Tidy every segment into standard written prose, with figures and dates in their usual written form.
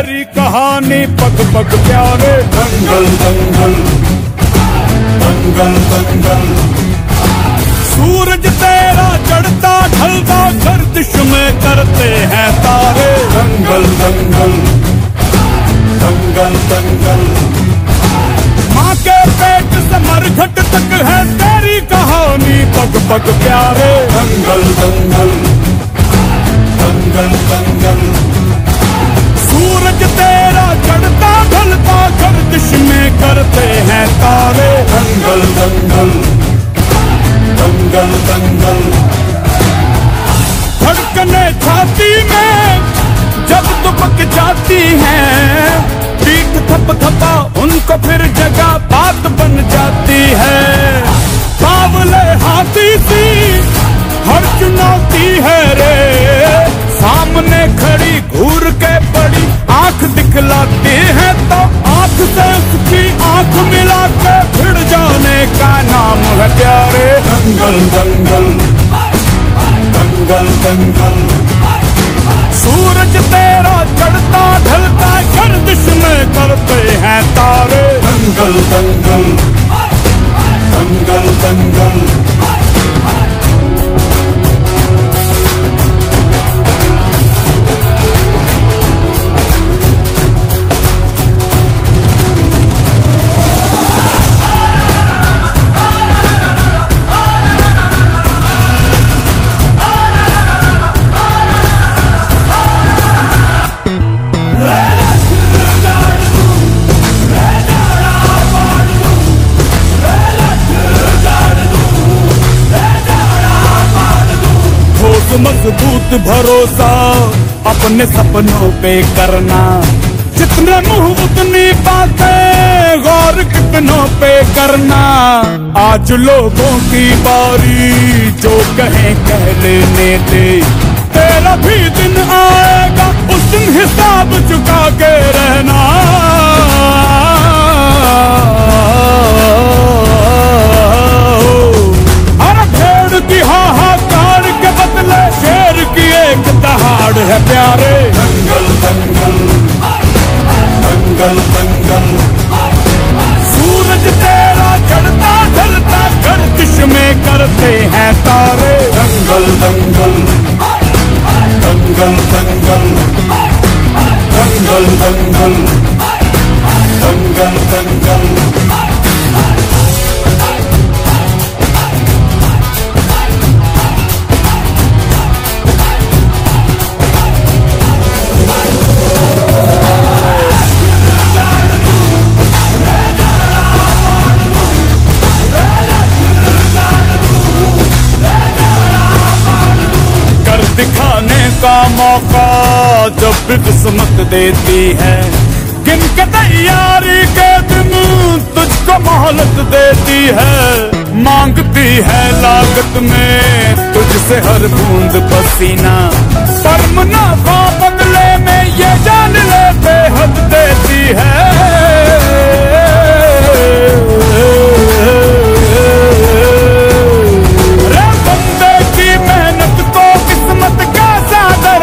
तेरी कहानी पग पग प्यारे। दंगल दंगल दंगल दंगल। सूरज तेरा चढ़ता ढलता गर्दिश में करते हैं तारे। दंगल दंगल दंगल दंगल। माँ के पेट से मरघट तक है तेरी कहानी पग पग प्यारे। दंगल दंगल दंगल दंगल। सूरज तेरा चढ़ता ढलता गर्दिश में करते हैं तारे। दंगल दंगल दंगल दंगल। धड़कने छाती में जब दुबक जाती है, पीठ थप थपा उनको फिर जगह बात बन जाती है। बावले हाथी सी हर चुनौती है रे, सामने खड़ी घूर के बड़ी आंख दिखलाती है तो आंख से उसकी आंख मिला के भिड़ जाने का नाम है प्यारे। दंगल दंगल दंगल दंगल। सूरज तेरा चढ़ता ढलता गर्दिश में करते हैं तारे। दंगल दंगल दंगल दंगल। मजबूत भरोसा अपने सपनों पे करना, जितने मुंह उतनी बातें गौर कितनों पे करना। आज लोगों की बारी जो कहें कह लेने दे, तेरा भी दिन आएगा उस दिन हिसाब चुका के रहना। अरे भेड़ की हाहाकार के बदले शेर की एक दहाड़ है प्यारे। दंगल दंगल दंगल दंगल। सूरज तेरा चढ़ता ढलता गर्दिश में करते हैं तारे। दंगल दंगल दंगल दंगल दंगल दंगल दंगल दंगल। दिखाने का मौका जब भी किस्मत देती है, गिन के तैयारी के दिन तुझको मोहलत देती है। मांगती है लागत में तुझसे हर बूंद पसीना, पर मुनाफा बदले में ये जान ले बेहद देती है।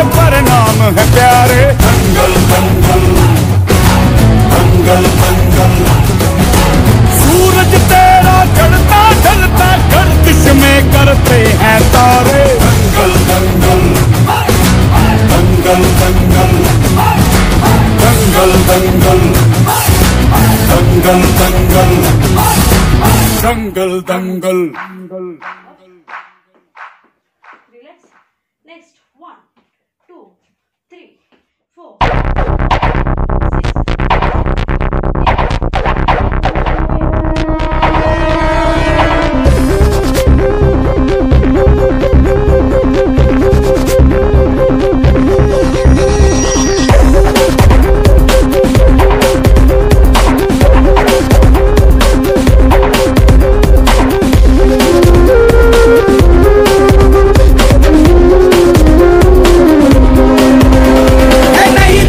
परिणाम है प्यारे। दंगल दंगल दंगल दंगल। सूरज तेरा चढ़ता ढलता गर्दिश में करते हैं तारे। दंगल दंगल दंगल दंगल दंगल दंगल दंगल दंगल दंगल। Next, 1, 2, 3, 4. नहीं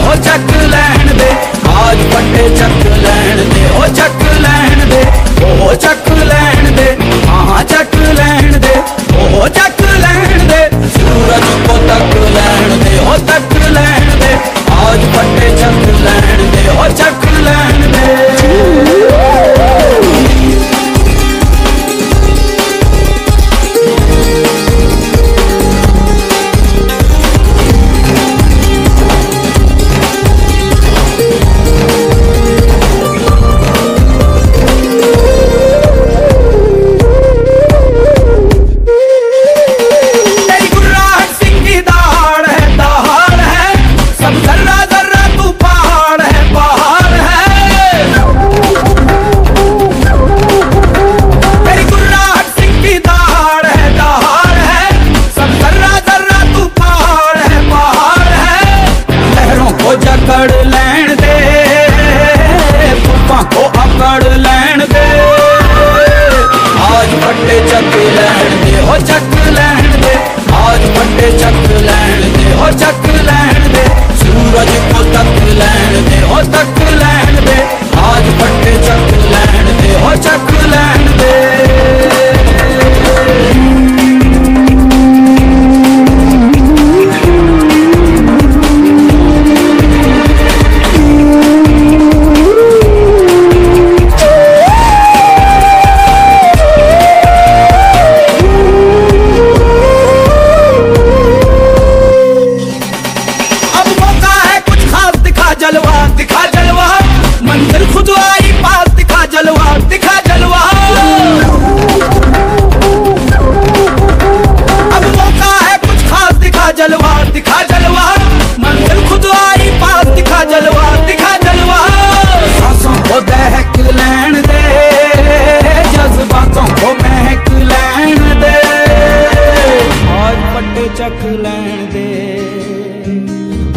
हो चक लैन दे, आज पट्टे चक लैन दे, हो चक लैन दे, ओ चक लैन दे, हाँ चक लैन दे, ओ चक लैन दे, सूरज को तक लैन दे, हो तक लैन दे, आज पट्टे चक लैन दे, हो चक लैन दे। चक लैन दे, आज पट्टे चक लैन दे, आज पट्टे चक लैन दे, चक लैन दे, आज पट्टे चक लैन दे, आज पट्टे चक लैन दे, हो चक लैन दे, आज पट्टे चक लैन दे,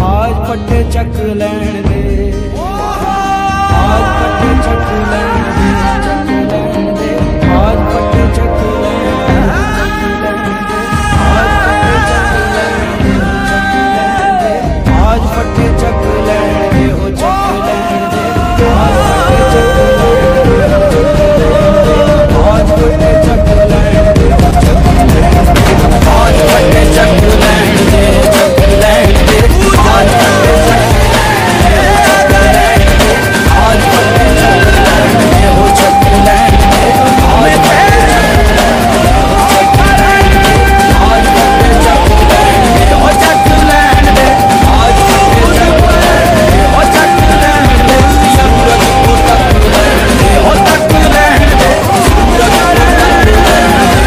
आज पट्टे चक लैन दे, आज पट्टे चक लैन दे, चक लैन दे, आज पट्टे चक लैन दे, आज पट्टे चक लैन दे, हो चक लैन दे, आज पट्टे चक लैन दे, आज पट्टे चक लैन दे, हो चक लैन दे, आज पट्टे चक लैन दे, हो चक लैन दे, सूरज को तक लैन दे, हो तक लैन दे, सूरज को तक लैन दे,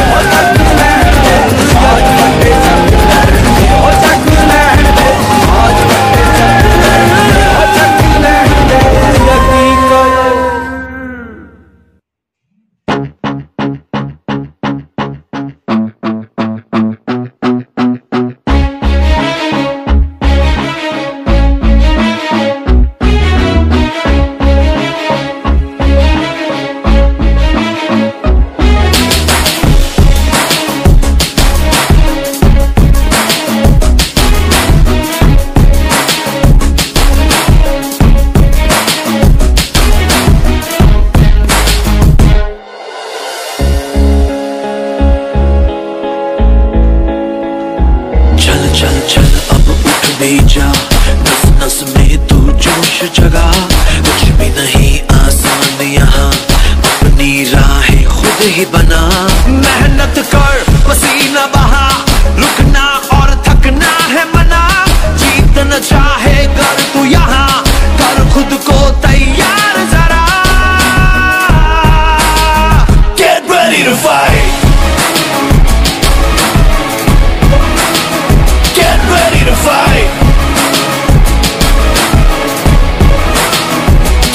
हो तक लैन दे, आज पट्टे चक लैन दे, हो चक लैन दे, आज पट्टे चक लैन दे, हो चक लैन दे, यकीन करो। चल चल चल अब उठ भी जा, नस नस में तू जोश जगा, कुछ भी नहीं आसान यहाँ, अपनी राहें खुद ही बना, मेहनत कर पसीना बहा, रुकना और थकना है मना, जीतना चाहे कर तू यहाँ, कर खुद को तैयार जरा, get ready to fight, get ready to fight,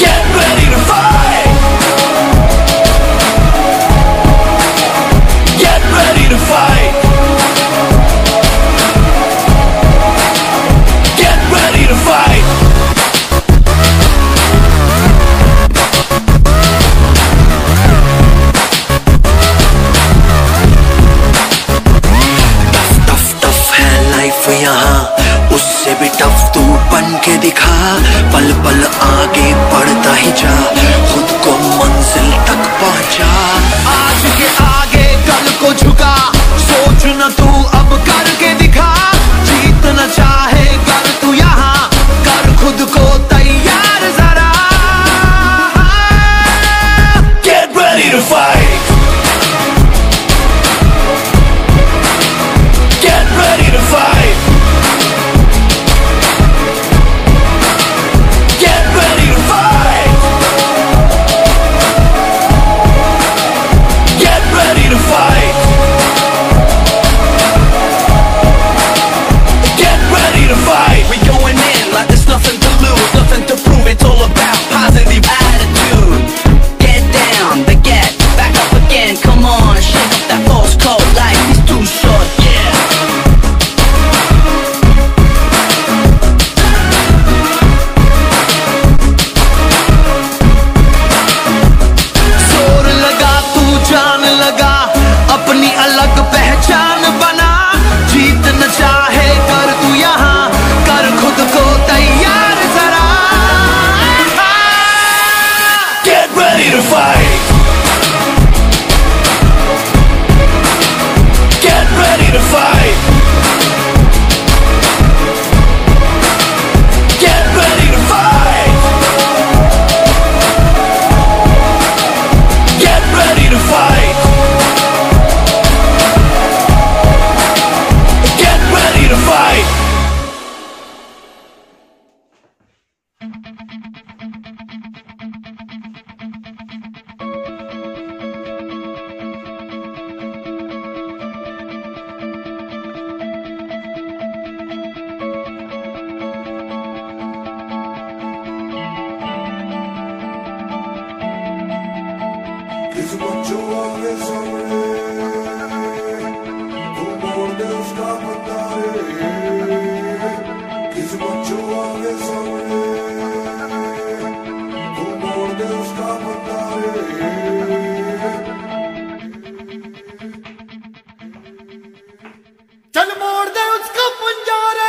get ready to fight, get ready to fight, get ready to fight. पल पल आगे बढ़ता ही जा, खुद को मंजिल तक पहुंचा। आज के आगे कल को झुका, सोच न तू अब करके दिखा। जीतना चाहे कर तू यहाँ, कर खुद को तैयार जरा। Get ready to fight. Get ready to fight. Get ready to fight. Get ready to fight. Get ready to fight. We going in like there's nothing to lose, nothing to prove. It's all about positive attitude. Get down, but get back up again. Come on, shake up that false cold. Life is too short, yeah. जोर लगा तू जान लगा, अपनी अलग पहचान बना। जीतना चाहे कर तू यहाँ, कर खुद को तैयार जरा। Get ready to fight. Get ready to fight. Get ready to fight. Get ready to fight. Get ready to fight. किस बच्चों आगे सामने तू मोड़ दे उसका बंदा रे। किस बच्चों आगे सामने तू मोड़ दे उसका बंदा रे। चल मोड़ दे उसका पंजा रे।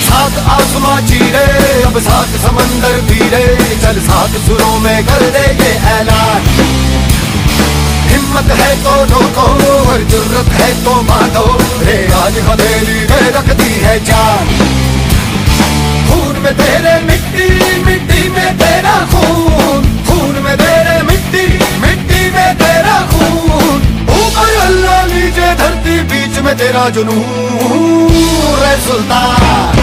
सात आसमां चीरे, अब सात समंदर पीरे। चल सात सुरों में कर दे ये ऐलान। हिम्मत है तो ठोको और जुर्रत है तो मानो रे। आज हथेली में रख दी है जान। खून में तेरे मिट्टी, मिट्टी में तेरा खून। खून में तेरे मिट्टी, मिट्टी में तेरा खून। ऊपर अल्लाह नीचे धरती, बीच में तेरा जुनून रे सुल्तान।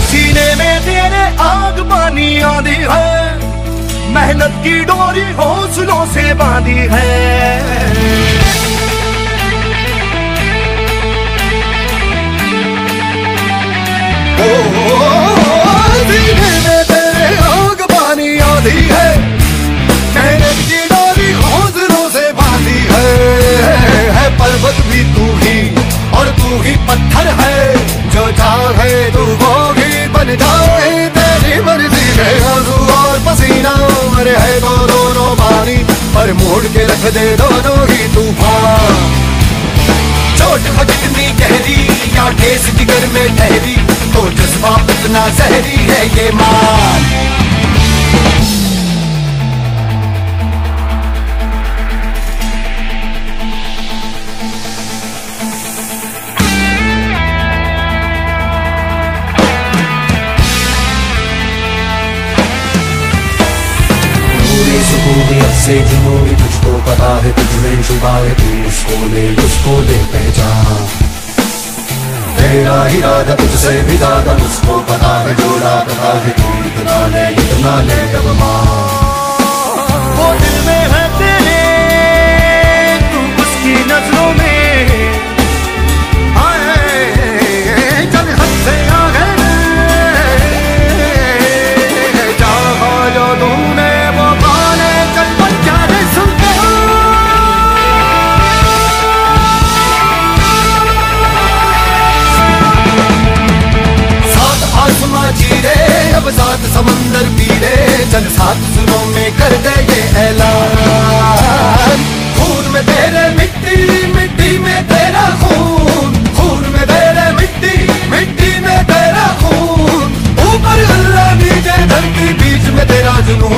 सीने में तेरे आग पानी आंधी है, मेहनत की डोरी हौसलों से बांधी है। सीने में तेरे आग पानी आंधी है, मेहनत की डोरी हौसलों से बांधी है। पर्वत भी तू ही और तू ही पत्थर है, जो चाहे तू वो ही बन जाए। तेरी मर्जी है आंसू और पसीना, मरे है तो दोनों पानी, पर मोड़ के रख दे दोनों ही तूफान। चोट हो जितनी गहरी या ठेस जिगर में ठहरी, तो जज्बा उतना जहरी है ये मान। से जुनूनी तुझको पता है तुझमें छुपा है, तू उसको दे पहचान। तेरा इरादा तुझसे भी ज्यादा उसको पता है, जो पता है तू इतना ले अब मान। वो दिल में है तेरे, तू उसकी नजरों में चल हद से आगे चाहा जो तूने वो पाले, चल बन जा रे सुल्तान। सात आसमां चीरे अब सात समंदर पीरे, चल सात सुरों में कर दे ये ऐलान। खून में तेरे मिट्टी, मिट्टी में तेरा खून, खून में तेरे मिट्टी, मिट्टी में तेरा खून। ऊपर अल्लाह नीचे धरती, बीच में तेरा जुनून।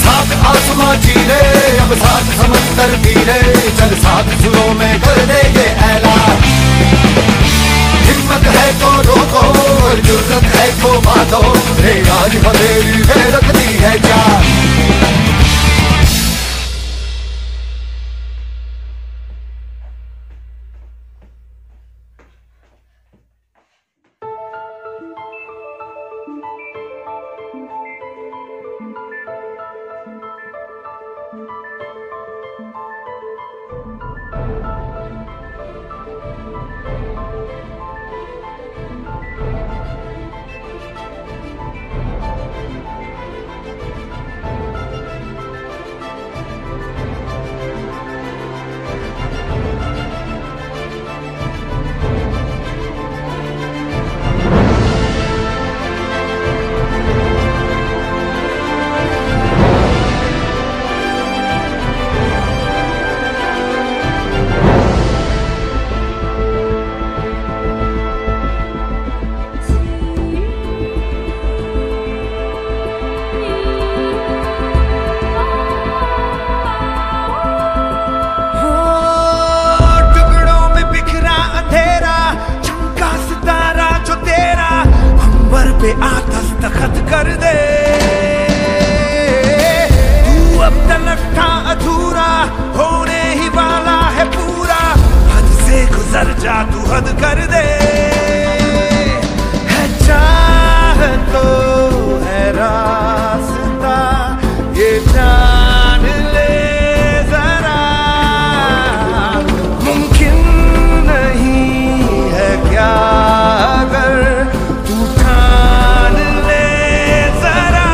सात आसमां चीरे अब सात समंदर पीरे, चल सात सुरों में कर दे ये ऐलान। हिम्मत है तो रोको, जुर्रत है तो बांधो, रे आज हथेली में रखती है जान। पे आतश दस्तखत कर दे, तू अब तलक था अधूरा, होने ही वाला है पूरा। हद से गुजर जा, तू हद कर दे। है चाह तो है रास्ता, ये जान ले जरा, मुमकिन नहीं है क्या अगर तू ठान ले जरा।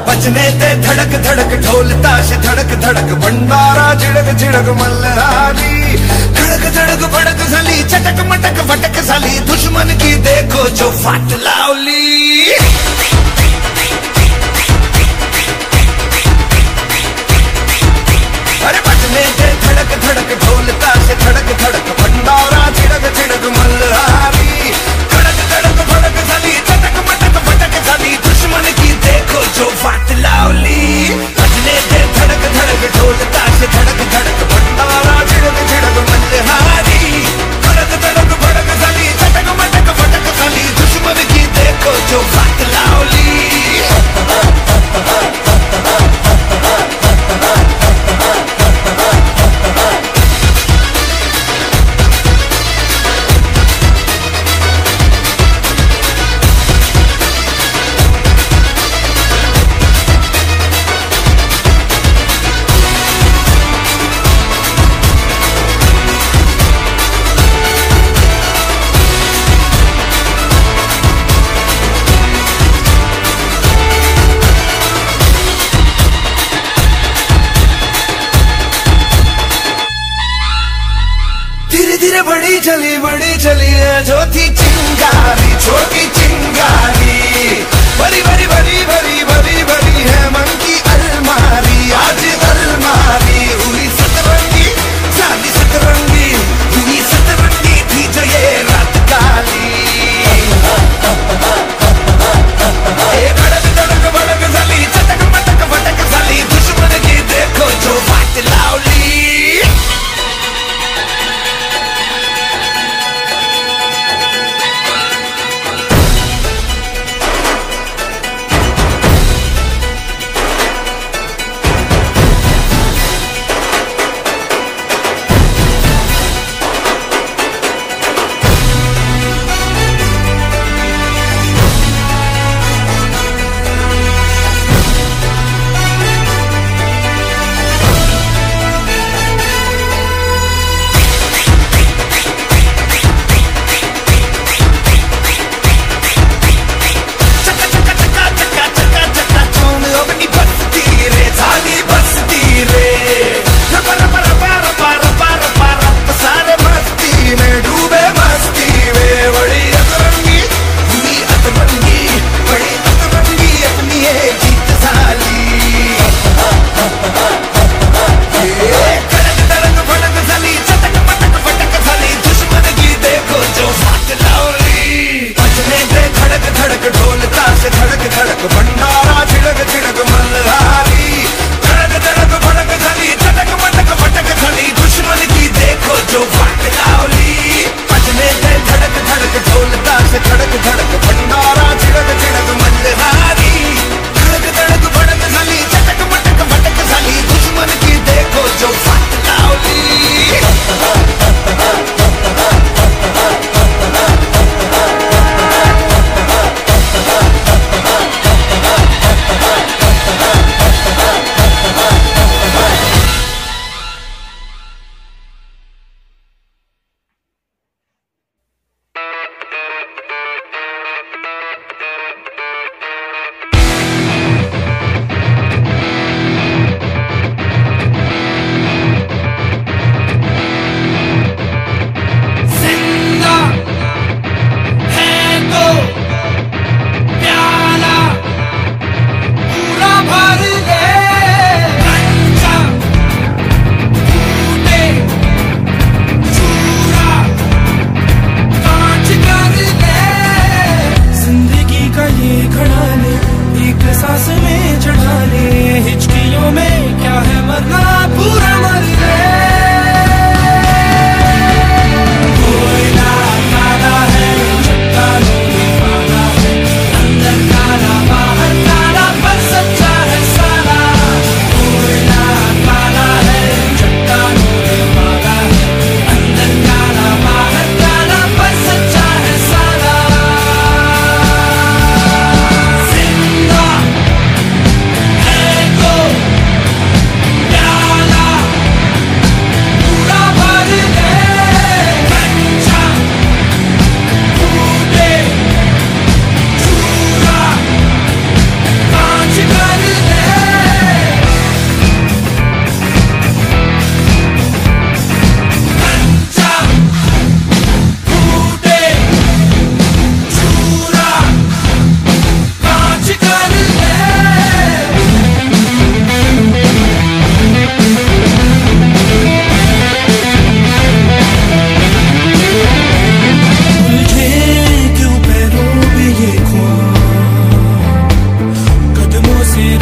बचने ते धड़क धड़क ढोल ताश धड़क धड़क भंडारा झिड़क झिड़क मल्हारी धड़क धड़क भड़क साली चटक मटक फटक साली दुश्मन की देखो जो फाट लावली। अरे बचने ते धड़क धड़क ढोल ताश धड़क धड़क भंडारा झिड़क झिड़क मल्हारी धड़क धड़क भड़क साली चटक मटक फटक साली दुश्मन की देखो जो फाट लावली। बचने ते धड़क धड़क ढोल ताश धड़क धड़क भंडारा झिड़क झिड़क मल्हारी धड़क धड़क भड़क साली चटक मटक फटक साली दुश्मन की देखो जो फाट लावली। बड़ी चली है जो थी चिंगारी छोटी चिंगारी बड़ी बड़ी बड़ी बड़ी बड़ी बड़ी है मन की अलमारी आज अलमारी हुई सतरंगी साली सतरंगी हुई सतरंगी थी जो ये रात काली। धड़क धड़क भड़क साली चटक मटक फटक साली दुश्मन की देखो जो फाट लावली।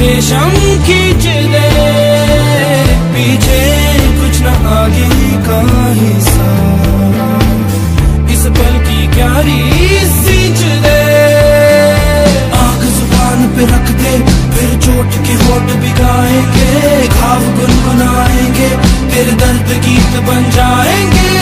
रेशम खींच दे, पीछे कुछ न आगे का हिस्सा, इस पल की क्यारी सींच दे। आग जुबान पे रख दे, फिर चोट के होठ भिगाएंगे, घाव गुनगुनाएंगे, तेरे दर्द गीत बन जाएंगे।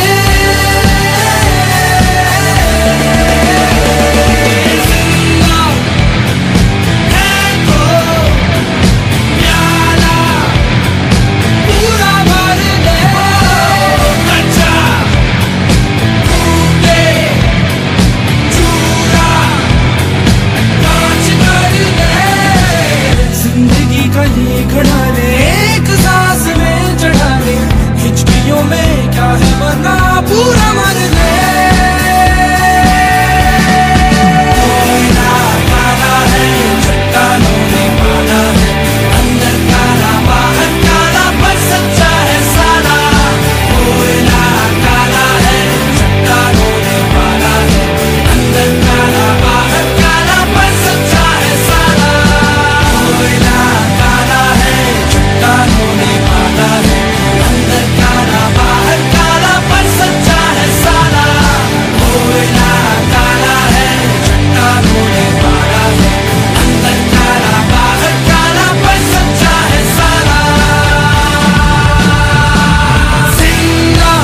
खड़ा ले एक सांस में चढ़ा ले, हिचकियों में क्या है वरना पूरा मर ले। कोयला काला है, चट्टानों में पाला है, अंदर काला बाहर काला पर सच्चा है साला। कोयला काला है, चट्टानों में पाला है, अंदर काला बाहर काला पर सच्चा है साला। कोयला चट्टानों ने पाला है, अंदर काला बाहर काला पर सच्चा है साला। कोयला काला है, चट्टानों ने पाला है, अंदर काला बाहर काला पर सच्चा है साला। जिंदा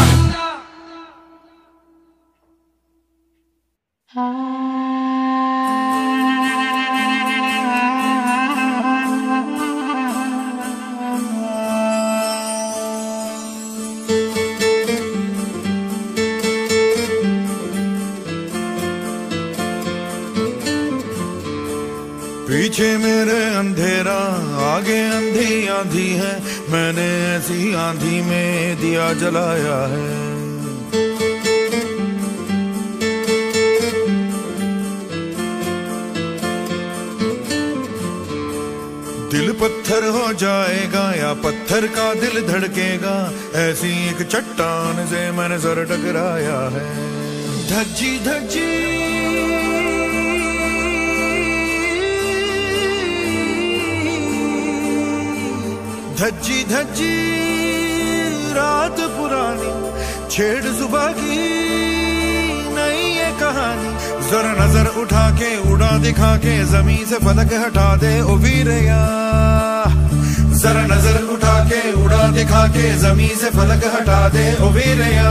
पीछे मेरे अंधेरा, आगे अंधी आंधी है, मैंने ऐसी आंधी में दिया जलाया है। दिल पत्थर हो जाएगा या पत्थर का दिल धड़केगा, ऐसी एक चट्टान से मैंने सर टकराया है। धज्जी धज्जी धज्जी धज्जी रात पुरानी, छेड़ सुबह की नई ये कहानी। जरा नजर उठा के उड़ा दिखा के जमीन से फलक हटा दे ओ वीरया। जरा नजर उठा के उड़ा दिखा के जमीन से फलक हटा दे ओ वीरया।